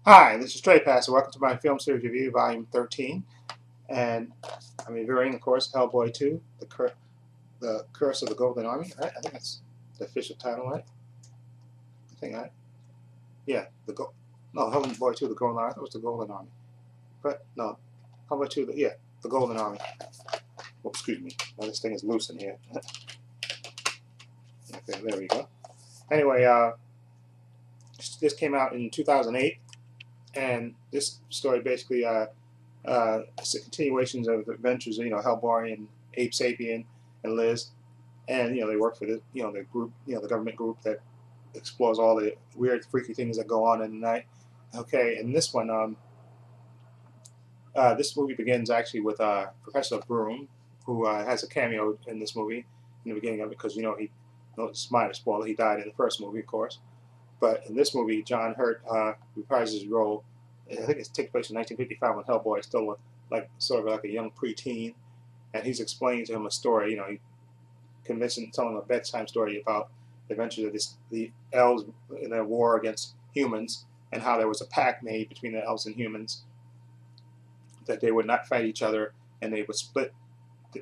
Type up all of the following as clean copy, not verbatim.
Hi, this is Stray Passer. Welcome to my film series review, volume 13. And I'm reviewing, of course, Hellboy 2, the Curse of the Golden Army. Right? I think that's the official title, right? I think, right? Yeah, no, Hellboy 2, the Golden Army. I thought it was the Golden Army. But, no, Hellboy 2, the Golden Army. Oh, excuse me. Now, this thing is loose in here. Okay, there we go. Anyway, this came out in 2008. And this story basically it's a continuation of the adventures of Hellboy and Ape Sapien and Liz, and they work for the group, the government group that explores all the weird, freaky things that go on in the night. Okay, and this movie begins actually with Professor Broom, who has a cameo in this movie in the beginning of it because he, no, it's minor spoiler, he died in the first movie, of course. But in this movie, John Hurt reprises his role. I think it takes place in 1955 when Hellboy is still sort of like a young preteen, and he's explaining to him a story. He telling him a bedtime story about the adventures of the elves in their war against humans, and how there was a pact made between the elves and humans that they would not fight each other, and they would split.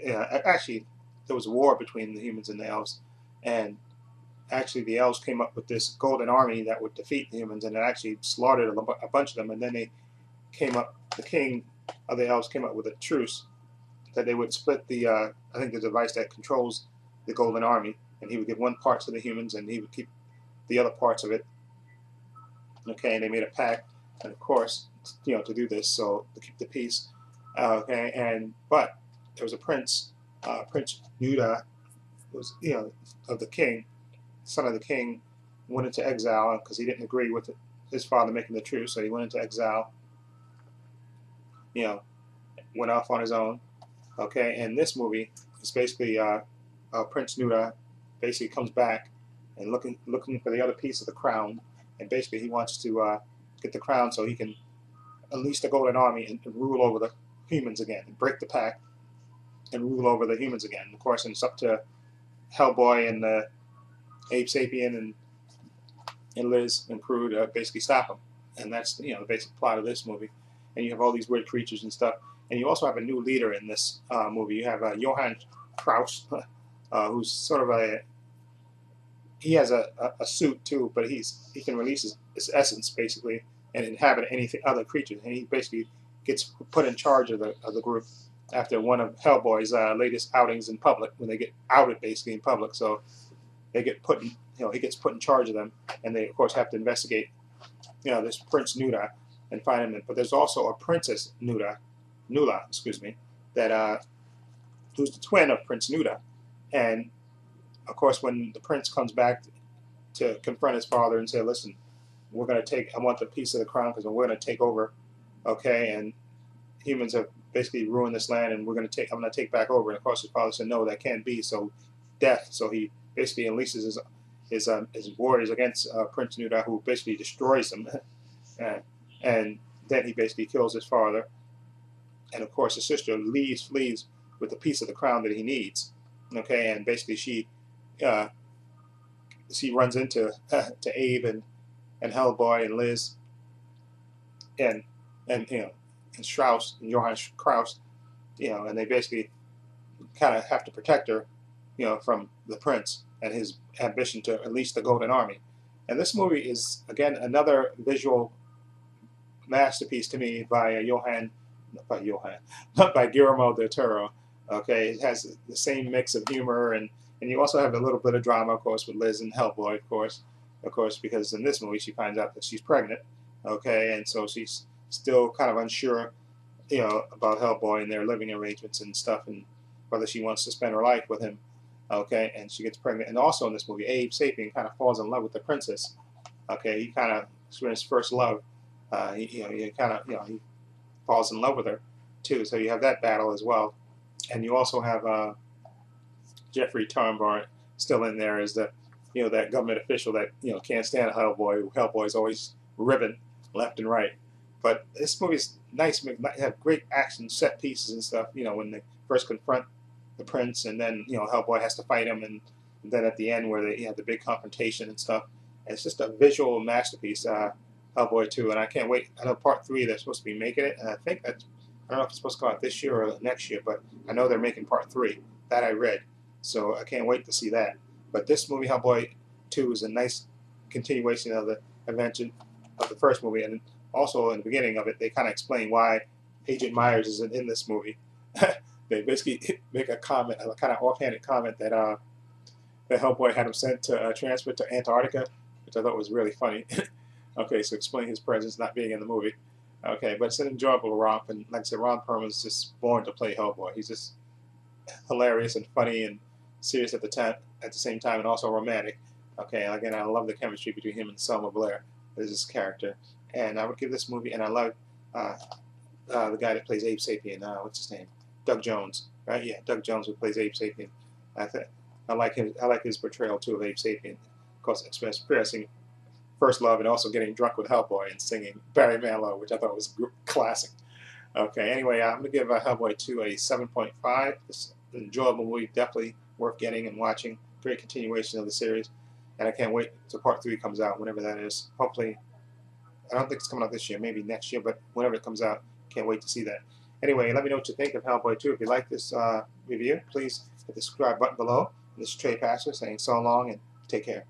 Actually, there was a war between the humans and the elves, and actually the elves came up with this golden army that would defeat the humans, and it actually slaughtered a bunch of them. And then the king of the elves came up with a truce that they would split I think the device that controls the golden army, and he would give one part to the humans, and he would keep the other parts of it. Okay, and they made a pact, and of course, to do this, so to keep the peace. Okay, but there was a prince, Prince Nuda, who was of the king, son of the king, went into exile because he didn't agree with his father making the truce, so he went into exile. You know, went off on his own. Okay, and this movie is basically Prince Nuda basically comes back and looking for the other piece of the crown, and basically he wants to get the crown so he can unleash the Golden Army and rule over the humans again, and break the pact and rule over the humans again. Of course, and it's up to Hellboy and Ape Sapien and Liz and crew to basically stop him. And that's the basic plot of this movie. And you have all these weird creatures and stuff. And you also have a new leader in this movie. You have Johann Kraus, who's sort of he has a suit too, but he can release his essence basically and inhabit any other creatures. And he basically gets put in charge of the group after one of Hellboy's latest outings in public, when they get outed basically in public. So they get put in, he gets put in charge of them, and they of course have to investigate, this Prince Nuda and find him. But there's also a Princess Nula, excuse me, that who's the twin of Prince Nuda, and of course when the prince comes back to confront his father and say, "Listen, I want the piece of the crown because we're going to take over, okay? And humans have basically ruined this land, and I'm going to take back over." And of course his father said, "No, that can't be." So death. So he basically unleashes his warriors against Prince Nuda, who basically destroys him, and then he basically kills his father. And of course, his sister flees with the piece of the crown that he needs. Okay, and basically uh, she runs into to Abe and Hellboy and Liz and and Strauss and Johann Kraus, and they basically kind of have to protect her, from the prince and his ambition to unleash the Golden Army. And this movie is again another visual masterpiece to me by by Guillermo del Toro. Okay, it has the same mix of humor, and you also have a little bit of drama, of course, with Liz and Hellboy, of course, because in this movie she finds out that she's pregnant. Okay, and so she's still kind of unsure, about Hellboy and their living arrangements and stuff, and whether she wants to spend her life with him. Okay, and she gets pregnant. And also in this movie, Abe Sapien kind of falls in love with the princess. Okay, he kind of experienced first love. He falls in love with her too. So you have that battle as well, and you also have Jeffrey Tambor still in there as that government official that can't stand Hellboy. Hellboy's always ribbing left and right. But this movie's nice. Have great action set pieces and stuff. When they first confront the prince, and then Hellboy has to fight him, and then at the end where they have the big confrontation and stuff. And it's just a visual masterpiece. Hellboy 2, and I can't wait. I know Part 3 they're supposed to be making it, and I think that I don't know if it's supposed to come out this year or next year, but I know they're making Part 3. That I read, so I can't wait to see that. But this movie, Hellboy 2, is a nice continuation of the adventure of the first movie, and also in the beginning of it, they kind of explain why Agent Myers isn't in this movie. They basically make a comment, a kind of offhanded comment that Hellboy had him sent to transfer to Antarctica, which I thought was really funny. Okay, so explain his presence not being in the movie. Okay, but it's an enjoyable romp, and like I said, Ron Perlman's just born to play Hellboy. He's just hilarious and funny and serious at the same time, and also romantic. Okay, again, I love the chemistry between him and Selma Blair as his character, and I would give this movie, and I love uh, the guy that plays Abe Sapien. What's his name? Doug Jones, right? Yeah, Doug Jones, who plays Abe Sapien. I think I like him. I like his portrayal too of Abe Sapien, of course, expressing first love and also getting drunk with Hellboy and singing Barry Manilow, which I thought was classic. Okay, anyway, I'm going to give Hellboy 2 a 7.5. It's an enjoyable movie, definitely worth getting and watching. Great continuation of the series, and I can't wait till Part 3 comes out, whenever that is. Hopefully, I don't think it's coming out this year, maybe next year, but whenever it comes out, can't wait to see that. Anyway, let me know what you think of Hellboy 2. If you like this review, please hit the subscribe button below. This is Trey Pastor saying so long and take care.